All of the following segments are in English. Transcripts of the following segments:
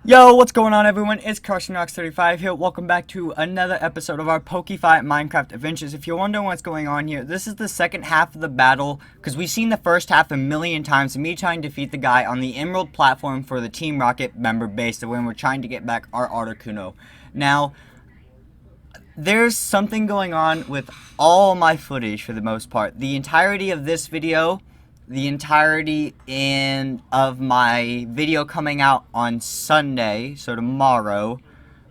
Yo, what's going on, everyone? It's CarSonox35 here. Welcome back to another episode of our PokeFind Minecraft Adventures. If you're wondering what's going on here, this is the second half of the battle, because we've seen the first half a million times of me trying to defeat the guy on the Emerald platform for the Team Rocket member base when we're trying to get back our Articuno. Now, there's something going on with all my footage for the most part. The entirety of this video, the entirety of my video coming out on Sunday, so tomorrow.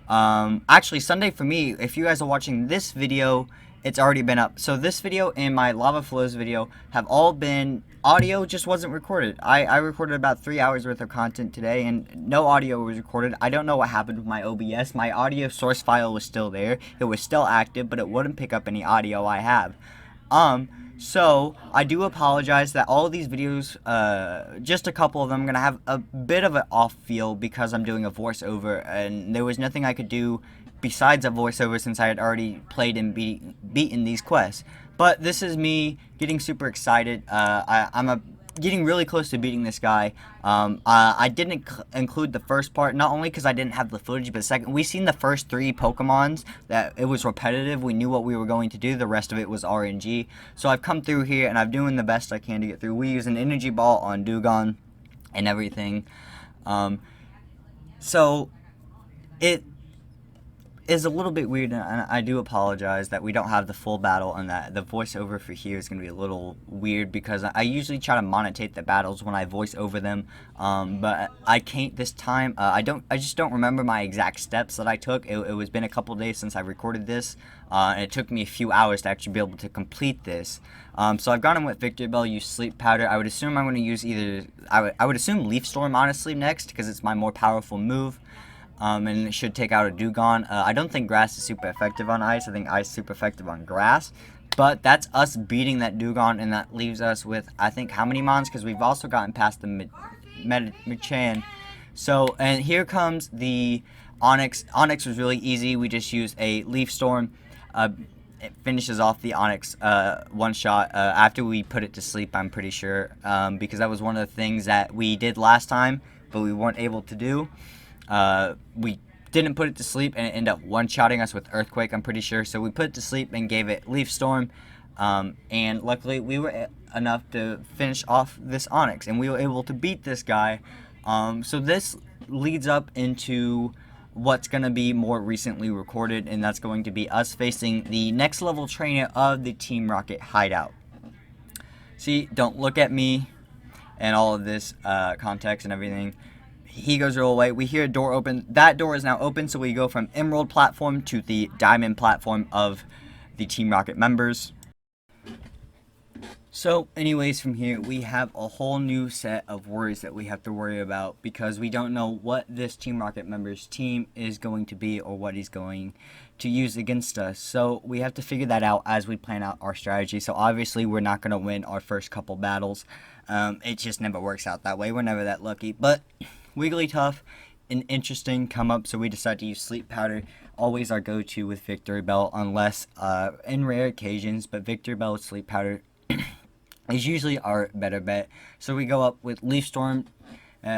Actually, Sunday for me, if you guys are watching this video, it's already been up. So this video and my lava flows video have all been, audio just wasn't recorded. I recorded about 3 hours worth of content today and no audio was recorded. I don't know what happened with my OBS. My audio source file was still there. It was still active, but it wouldn't pick up any audio I have. So I do apologize that all of these videos, just a couple of them, are going to have a bit of an off feel because I'm doing a voiceover, and there was nothing I could do besides a voiceover since I had already played and beaten these quests. But this is me getting super excited. I'm getting really close to beating this guy. I didn't include the first part, not only because I didn't have the footage, but second, we seen the first 3 Pokemons, that it was repetitive. We knew what we were going to do. The rest of it was RNG. So I've come through here, and I'm doing the best I can to get through. We use an energy ball on Dewgong and everything. So it is a little bit weird, and I do apologize that we don't have the full battle and that the voiceover for here is going to be a little weird because I usually try to monotate the battles when I voice over them, but I can't this time. I just don't remember my exact steps that I took. It was been a couple days since I recorded this, and it took me a few hours to actually be able to complete this. So I've gone in with Victory Bell, use Sleep Powder. I would assume I'm going to use either, I would assume Leaf Storm honestly next because it's my more powerful move. And it should take out a Dewgong. I don't think grass is super effective on ice. I think ice is super effective on grass. But that's us beating that Dewgong, and that leaves us with, I think, how many Mons? Because we've also gotten past the Machan. So, and here comes the Onyx. Onyx was really easy. We just used a Leaf Storm. It finishes off the Onyx one shot after we put it to sleep, I'm pretty sure. Because that was one of the things that we did last time, but we weren't able to do. We didn't put it to sleep, and it ended up one-shotting us with Earthquake, I'm pretty sure. So we put it to sleep and gave it Leaf Storm, and luckily we were enough to finish off this Onyx, and we were able to beat this guy. So this leads up into what's going to be more recently recorded, and that's going to be us facing the next level trainer of the Team Rocket hideout. See, don't look at me and all of this context and everything. He goes real away. We hear a door open. That door is now open, so we go from Emerald platform to the Diamond platform of the Team Rocket members. So, anyways, from here, we have a whole new set of worries that we have to worry about because we don't know what this Team Rocket member's team is going to be or what he's going to use against us. So, we have to figure that out as we plan out our strategy. So, obviously, we're not going to win our first couple battles. It just never works out that way. We're never that lucky. But Wigglytuff, an interesting come up, so we decided to use Sleep Powder, always our go-to with Victory Bell, unless in rare occasions, but Victory Bell with Sleep Powder is usually our better bet. So we go up with Leaf Storm,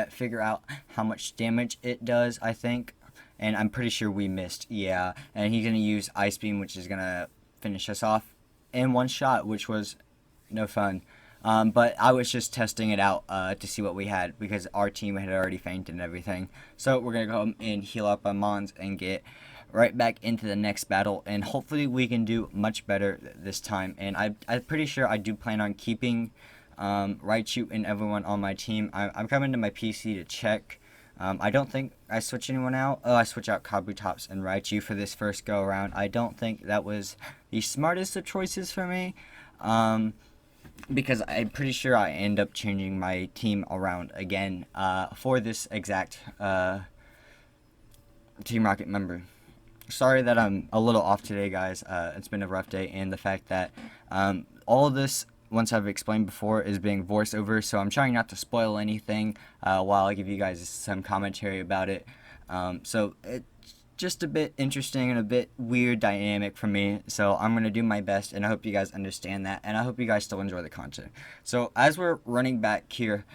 figure out how much damage it does, I think, and I'm pretty sure we missed, yeah, and he's going to use Ice Beam, which is going to finish us off in one shot, which was no fun. But I was just testing it out to see what we had because our team had already fainted and everything. So we're going to go and heal up our Mons and get right back into the next battle. And hopefully we can do much better this time. And I'm pretty sure I do plan on keeping Raichu and everyone on my team. I'm coming to my PC to check. I don't think I switch anyone out. Oh, I switch out Kabutops and Raichu for this first go around. I don't think that was the smartest of choices for me. Because I'm pretty sure I end up changing my team around again for this exact Team Rocket member. Sorry that I'm a little off today, guys. It's been a rough day, and the fact that all of this, once I've explained before, is being voiced over, so I'm trying not to spoil anything while I give you guys some commentary about it. So it's just a bit interesting and a bit weird dynamic for me, so I'm going to do my best, and I hope you guys understand that, and I hope you guys still enjoy the content. So as we're running back here,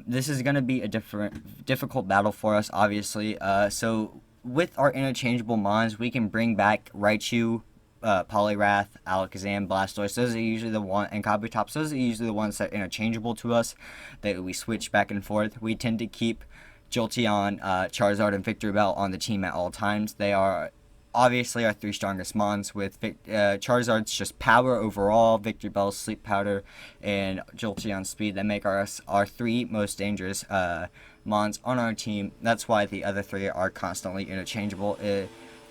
This is going to be a difficult battle for us, obviously. So with our interchangeable mons, we can bring back Raichu, Poliwrath, Alakazam, Blastoise. Those are usually the one, and Kabutops. Those are usually the ones that are interchangeable to us, that we switch back and forth. We tend to keep Jolteon, Charizard, and Victory Bell on the team at all times. They are obviously our three strongest mons, with Charizard's just power overall, Victory Bell's sleep powder, and Jolteon's speed, that make our three most dangerous mons on our team. That's why the other three are constantly interchangeable.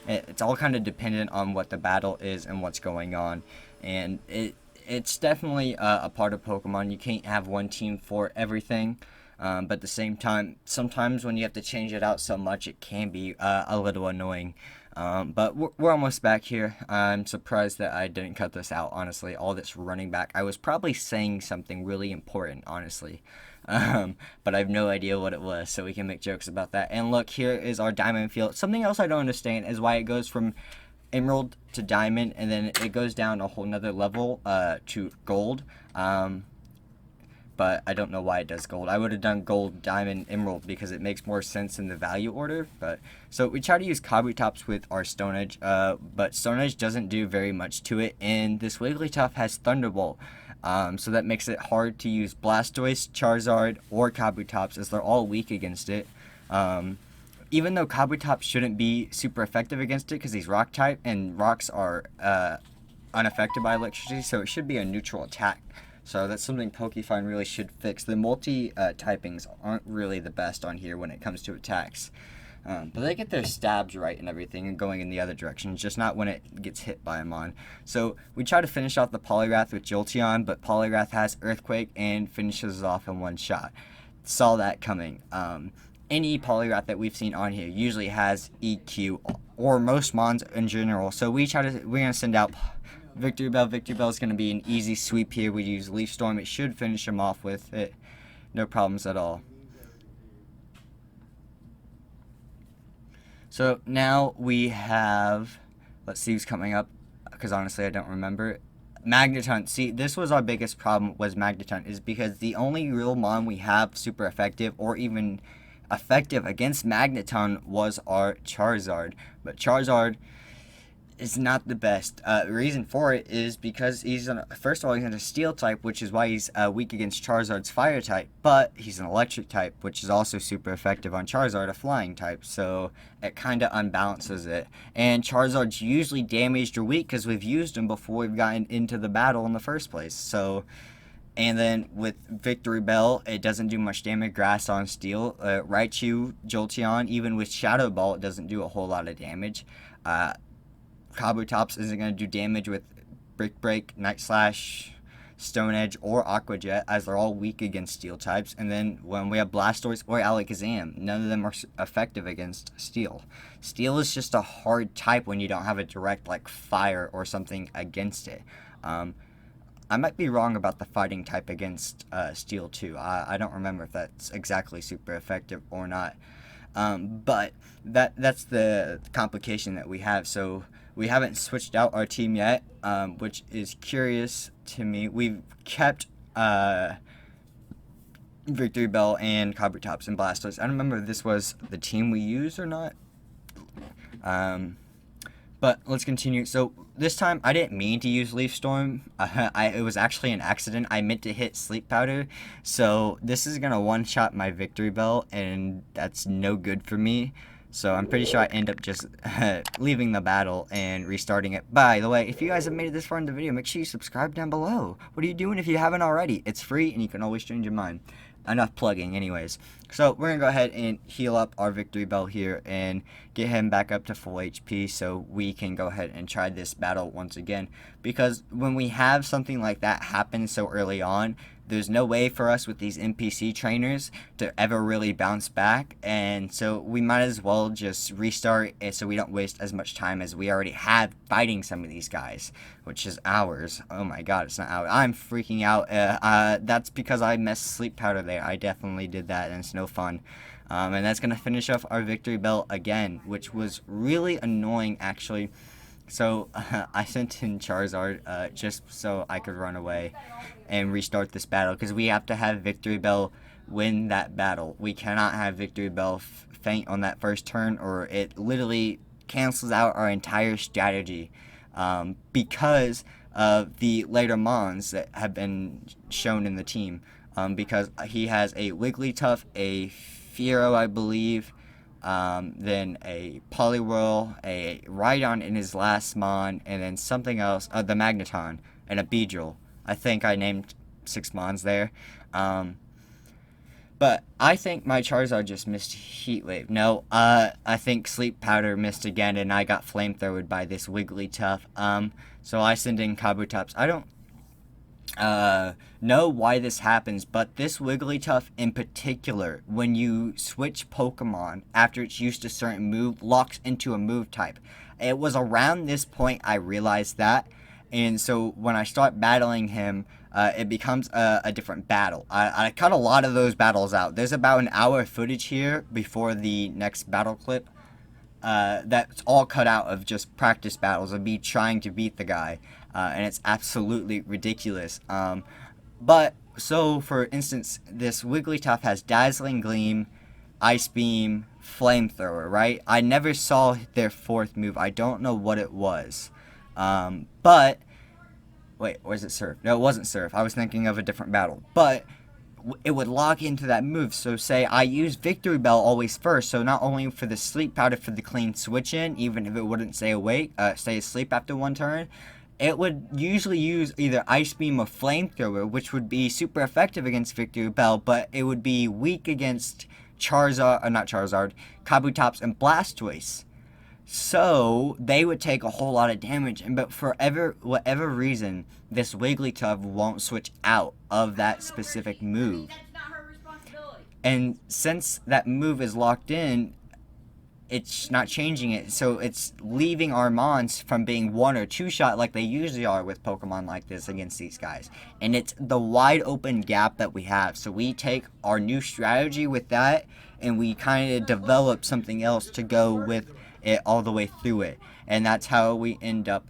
It's all kind of dependent on what the battle is and what's going on, and it's definitely a part of Pokemon. You can't have one team for everything. But at the same time, sometimes when you have to change it out so much, it can be a little annoying. But we're almost back here. I'm surprised that I didn't cut this out, honestly. All this running back. I was probably saying something really important, honestly. But I have no idea what it was, so we can make jokes about that. And look, here is our Diamond Field. Something else I don't understand is why it goes from Emerald to Diamond, and then it goes down a whole nother level to Gold. But I don't know why it does Gold. I would have done Gold, Diamond, Emerald because it makes more sense in the value order. But so we try to use Kabutops with our Stone Edge, but Stone Edge doesn't do very much to it, and this Wigglytuff has Thunderbolt. So that makes it hard to use Blastoise, Charizard, or Kabutops, as they're all weak against it. Even though Kabutops shouldn't be super effective against it because he's rock type, and rocks are unaffected by electricity, so it should be a neutral attack. So that's something PokeFind really should fix. The multi-typings aren't really the best on here when it comes to attacks. But they get their stabs right and everything and going in the other direction, just not when it gets hit by a mon. So we try to finish off the Poliwrath with Jolteon, but Poliwrath has Earthquake and finishes off in one shot. Saw that coming. Any Poliwrath that we've seen on here usually has EQ, or most mons in general. So we're gonna send out Victory Bell. Victory Bell is going to be an easy sweep here. We use Leaf Storm. It should finish him off with it. No problems at all. So now we have, let's see who's coming up, because honestly I don't remember. Magneton. See, this was our biggest problem, was Magneton, is because the only real mon we have super effective or even effective against Magneton was our Charizard. But Charizard is not the best. The reason for it is because first of all, he's in a steel type, which is why he's weak against Charizard's fire type, but he's an electric type, which is also super effective on Charizard, a flying type, so it kind of unbalances it. And Charizard's usually damaged or weak because we've used him before we've gotten into the battle in the first place. So, and then with Victory Bell, it doesn't do much damage. Grass on Steel. Raichu, Jolteon, even with Shadow Ball, it doesn't do a whole lot of damage. Kabutops isn't going to do damage with Brick Break, Night Slash, Stone Edge, or Aqua Jet, as they're all weak against Steel types. And then when we have Blastoise or Alakazam, none of them are effective against Steel. Steel is just a hard type when you don't have a direct, like, fire or something against it. I might be wrong about the fighting type against Steel, too. I don't remember if that's exactly super effective or not. But that's the complication that we have. So we haven't switched out our team yet, which is curious to me. We've kept Victory Bell and Kabutops and Blastoise. I don't remember if this was the team we used or not. But let's continue. So this time I didn't mean to use Leaf Storm. It was actually an accident. I meant to hit Sleep Powder. So this is going to one-shot my Victory Bell, and that's no good for me. So I'm pretty sure I end up just leaving the battle and restarting it. By the way, if you guys have made it this far in the video, make sure you subscribe down below. What are you doing if you haven't already? It's free and you can always change your mind. Enough plugging anyways. So we're going to go ahead and heal up our Victory Bell here and get him back up to full HP so we can go ahead and try this battle once again. Because when we have something like that happen so early on, there's no way for us with these NPC trainers to ever really bounce back, and so we might as well just restart it so we don't waste as much time as we already have fighting some of these guys, which is hours. Oh my god, it's not hours. I'm freaking out. That's because I messed Sleep Powder there. I definitely did that, and it's no fun. And that's going to finish off our Victory Bell again, which was really annoying, actually. So I sent in Charizard just so I could run away and restart this battle, because we have to have Victory Bell win that battle. We cannot have Victory Bell faint on that first turn, or it literally cancels out our entire strategy, because of the later mons that have been shown in the team. Because he has a Wigglytuff, a Fearow, I believe, then a Poliwhirl, a Rhydon in his last mon, and then something else, the Magneton, and a Beedrill. I think I named 6 mons there. But I think my Charizard just missed Heat Wave. No, I think Sleep Powder missed again, and I got Flamethrowered by this Wigglytuff. So I send in Kabutops. I don't know why this happens, but this Wigglytuff in particular, when you switch Pokemon after it's used a certain move, locks into a move type. It was around this point I realized that, and so when I start battling him, it becomes a different battle. I cut a lot of those battles out. There's about an hour of footage here before the next battle clip. That's all cut out of just practice battles of me trying to beat the guy, and it's absolutely ridiculous. But so for instance, this Wigglytuff has Dazzling Gleam, Ice Beam, Flamethrower, right? I never saw their 4th move. I don't know what it was. But wait, was it Surf? No, it wasn't Surf. I was thinking of a different battle. But it would lock into that move. So say I use Victory Bell always first, so not only for the Sleep Powder for the clean switch in, even if it wouldn't stay asleep after 1 turn, it would usually use either Ice Beam or Flamethrower, which would be super effective against Victory Bell, but it would be weak against Kabutops and Blastoise. So they would take a whole lot of damage, but for whatever reason, this Wigglytuff won't switch out of that specific move. And since that move is locked in, it's not changing it, so it's leaving our mons from being 1 or 2 shot like they usually are with Pokemon like this against these guys. And it's the wide open gap that we have. So we take our new strategy with that, and we kind of develop something else to go with it all the way through it. And that's how we end up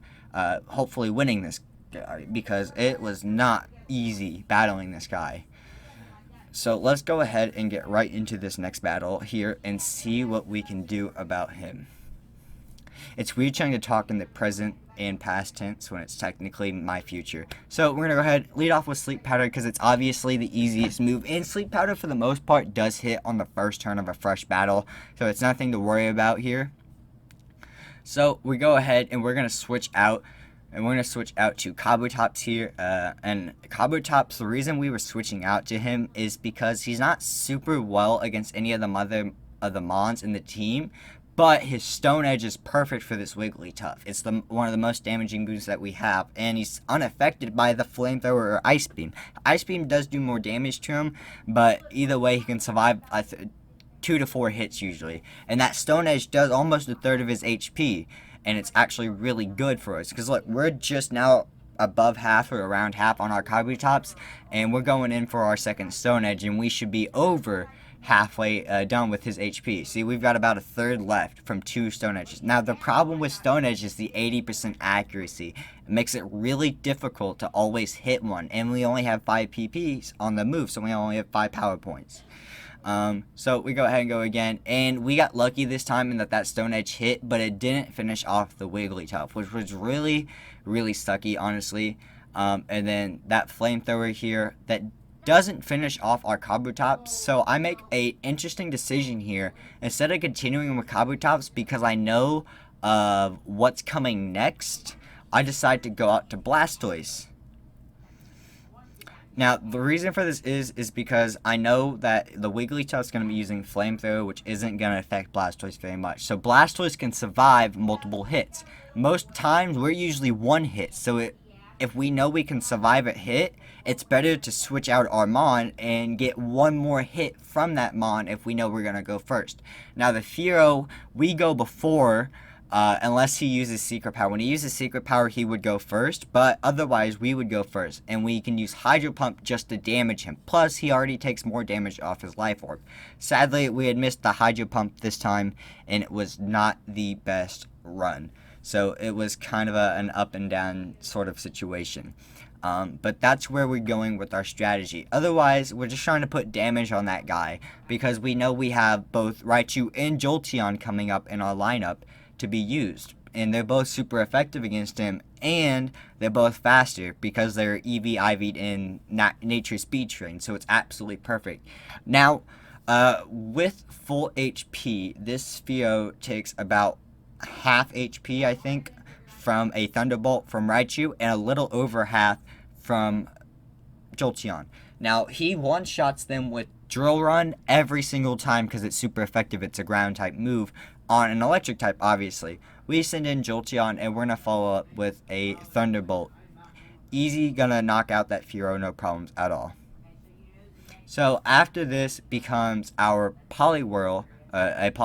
hopefully winning this guy, because it was not easy battling this guy. So let's go ahead and get right into this next battle here and see what we can do about him. It's weird trying to talk in the present and past tense when it's technically my future. So we're going to go ahead and lead off with Sleep Powder because it's obviously the easiest move. And Sleep Powder for the most part does hit on the first turn of a fresh battle. So it's nothing to worry about here. So we go ahead and we're going to switch out. And we're going to switch out to Kabutops here. And Kabutops, the reason we were switching out to him is because he's not super well against any of the mons in the team. But his Stone Edge is perfect for this Wigglytuff. It's one of the most damaging moves that we have. And he's unaffected by the Flamethrower or Ice Beam. Ice Beam does do more damage to him. But either way, he can survive 2 to 4 hits usually. And that Stone Edge does almost a third of his HP. And it's actually really good for us. Because look, we're just now above half or around half on our Kabutops. And we're going in for our second Stone Edge. And we should be over halfway done with his HP. See, we've got about a third left from 2 Stone Edges. Now, the problem with Stone Edge is the 80% accuracy. It makes it really difficult to always hit one. And we only have 5 PPs on the move. So we only have 5 power points. So we go ahead and go again, and we got lucky this time in that Stone Edge hit, but it didn't finish off the Wigglytuff, which was really, really sucky, honestly. And then that Flamethrower here, that doesn't finish off our Kabutops, so I make a interesting decision here. Instead of continuing with Kabutops, because I know what's coming next, I decide to go out to Blastoise. Now, the reason for this is because I know that the Wigglytuff is going to be using Flamethrower, which isn't going to affect Blastoise very much. So Blastoise can survive multiple hits. Most times, we're usually 1 hit. So if we know we can survive a hit, it's better to switch out our Mon and get 1 more hit from that Mon if we know we're going to go first. Now, the Fearow, we go before... unless he uses Secret Power. When he uses Secret Power, he would go first, but otherwise, we would go first. And we can use Hydro Pump just to damage him. Plus, he already takes more damage off his Life Orb. Sadly, we had missed the Hydro Pump this time, and it was not the best run. So, it was kind of an up and down sort of situation. But that's where we're going with our strategy. Otherwise, we're just trying to put damage on that guy because we know we have both Raichu and Jolteon coming up in our lineup to be used. And they're both super effective against him, and they're both faster because they're EV IV'd in Nature Speed Train, so it's absolutely perfect. Now, with full HP, this Sphere takes about half HP, I think, from a Thunderbolt from Raichu, and a little over half from Jolteon. Now, he one-shots them with Drill Run every single time because it's super effective. It's a ground-type move on an electric type, obviously. We send in Jolteon, and we're going to follow up with a Thunderbolt. Easy, gonna knock out that Furo, no problems at all. So, after this becomes our Poliwhirl.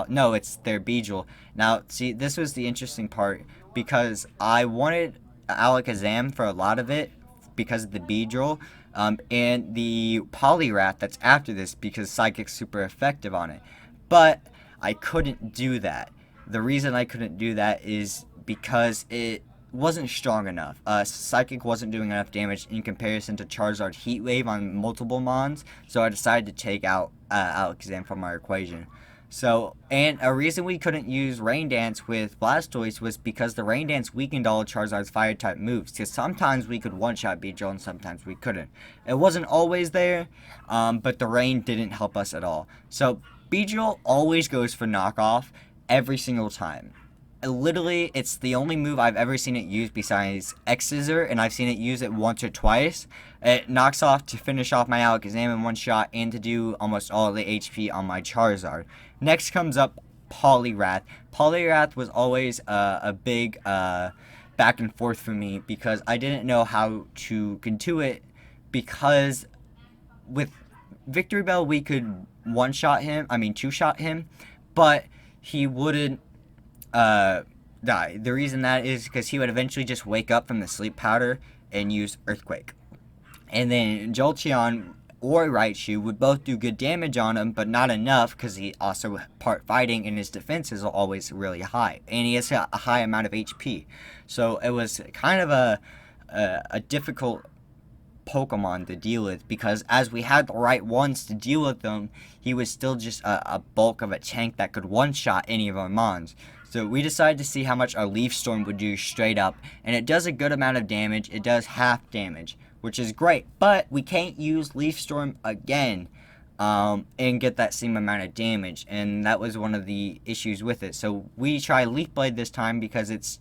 No, it's their Beedrill. Now, see, this was the interesting part, because I wanted Alakazam for a lot of it, because of the Beedrill, and the Poliwrath that's after this, because Psychic's super effective on it. But I couldn't do that. The reason I couldn't do that is because it wasn't strong enough. Psychic wasn't doing enough damage in comparison to Charizard Heat Wave on multiple Mons, so I decided to take out Alakazam from our equation. So, and a reason we couldn't use Rain Dance with Blastoise was because the Rain Dance weakened all of Charizard's Fire-type moves, because sometimes we could one-shot Beedrill and sometimes we couldn't. It wasn't always there, but the Rain didn't help us at all. So, Beedrill always goes for knockoff every single time. Literally, it's the only move I've ever seen it use besides X-Scissor, and I've seen it use it once or twice. It knocks off to finish off my Alakazam in one shot and to do almost all of the HP on my Charizard. Next comes up Poliwrath. Poliwrath was always a big back and forth for me because I didn't know how to do it, because with Victory Bell we could two-shot him, but he wouldn't die. The reason that is because he would eventually just wake up from the sleep powder and use Earthquake. And then Jolteon or Raichu would both do good damage on him, but not enough because he also part fighting and his defense is always really high. And he has a high amount of HP. So it was kind of a difficult Pokemon to deal with, because as we had the right ones to deal with them, he was still just a bulk of a tank that could one-shot any of our Mons. So we decided to see how much our Leaf Storm would do straight up, and it does a good amount of damage. It does half damage, which is great, but we can't use Leaf Storm again and get that same amount of damage, and that was one of the issues with it. So we try Leaf Blade this time because it's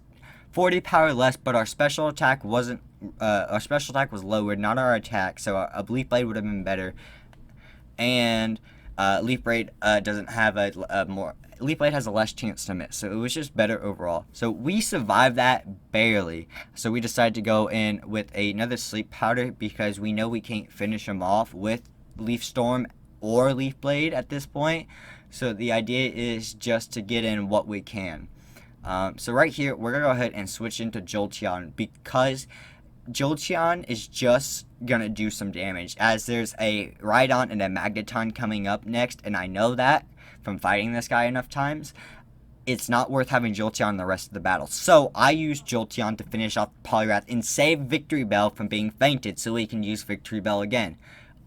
40 power less, but our special attack was lowered, not our attack, so a Leaf Blade would have been better. And Leaf Blade doesn't have Leaf Blade has a less chance to miss, so it was just better overall. So we survived that barely. So we decided to go in with another Sleep Powder because we know we can't finish him off with Leaf Storm or Leaf Blade at this point. So the idea is just to get in what we can. So right here, we're going to go ahead and switch into Jolteon because Jolteon is just going to do some damage, as there's a Rhydon and a Magneton coming up next, and I know that from fighting this guy enough times. It's not worth having Jolteon the rest of the battle. So I used Jolteon to finish off Poliwrath and save Victory Bell from being fainted so we can use Victory Bell again.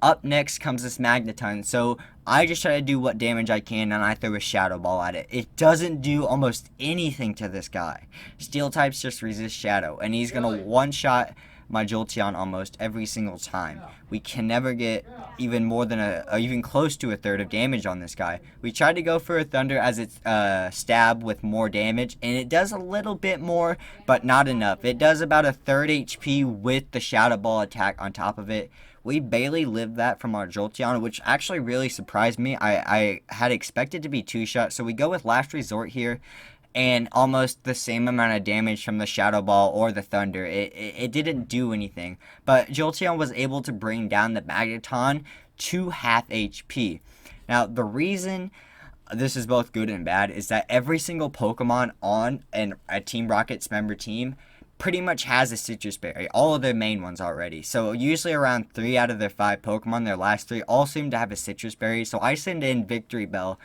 Up next comes this Magneton, so I just try to do what damage I can and I throw a Shadow Ball at it. It doesn't do almost anything to this guy. Steel types just resist Shadow, and he's going to one-shot my Jolteon almost every single time. We can never get even more than even close to a third of damage on this guy. We tried to go for a Thunder as its stab with more damage, and it does a little bit more, but not enough. It does about a third HP with the Shadow Ball attack on top of it. We barely lived that from our Jolteon, which actually really surprised me. I had expected to be two-shot, so we go with Last Resort here, and almost the same amount of damage from the Shadow Ball or the Thunder. It didn't do anything. But Jolteon was able to bring down the Magneton to half HP. Now, the reason this is both good and bad is that every single Pokemon on a Team Rocket's member team pretty much has a Citrus Berry. All of their main ones already. So usually around 3 out of their 5 Pokemon, their last 3, all seem to have a Citrus Berry. So I send in Victory Bell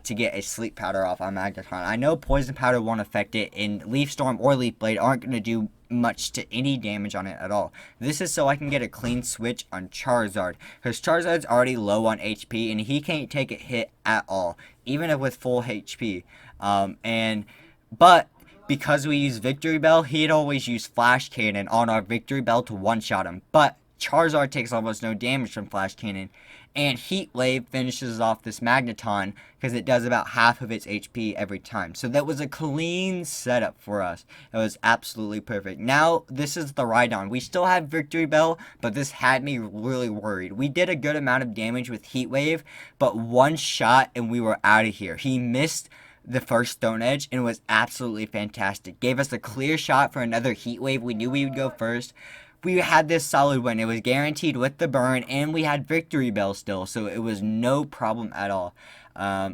to get a Sleep Powder off on Magneton. I know Poison Powder won't affect it, and Leaf Storm or Leaf Blade aren't going to do much to any damage on it at all. This is so I can get a clean switch on Charizard, because Charizard's already low on HP and he can't take a hit at all, even if with full HP. But because we use Victory Bell, he'd always use Flash Cannon on our Victory Bell to one-shot him. But Charizard takes almost no damage from Flash Cannon. And Heat Wave finishes off this Magneton because it does about half of its HP every time. So that was a clean setup for us. It was absolutely perfect. Now, this is the Rhydon. We still have Victory Bell, but this had me really worried. We did a good amount of damage with Heat Wave, but one shot and we were out of here. He missed the first Stone Edge and it was absolutely fantastic. Gave us a clear shot for another Heat Wave. We knew we would go first. We had this solid win. It was guaranteed with the burn, and we had Victory Bell still, so it was no problem at all.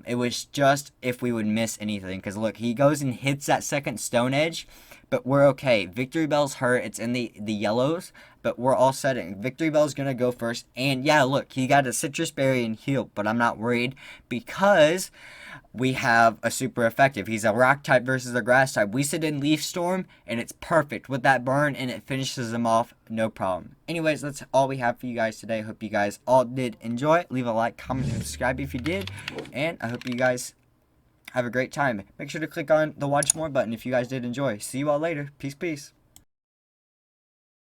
It was just if we would miss anything, because look, he goes and hits that second Stone Edge, but we're okay. Victory Bell's hurt. It's in the yellows, but we're all set. Victory Bell's going to go first, and yeah, look, he got a Citrus Berry and heal, but I'm not worried because we have a super effective. He's a rock type versus a grass type. We sit in Leaf Storm, and it's perfect with that burn, and it finishes him off, no problem. Anyways, that's all we have for you guys today. Hope you guys all did enjoy. Leave a like, comment, and subscribe if you did, and I hope you guys have a great time. Make sure to click on the watch more button if you guys did enjoy. See you all later. Peace, peace.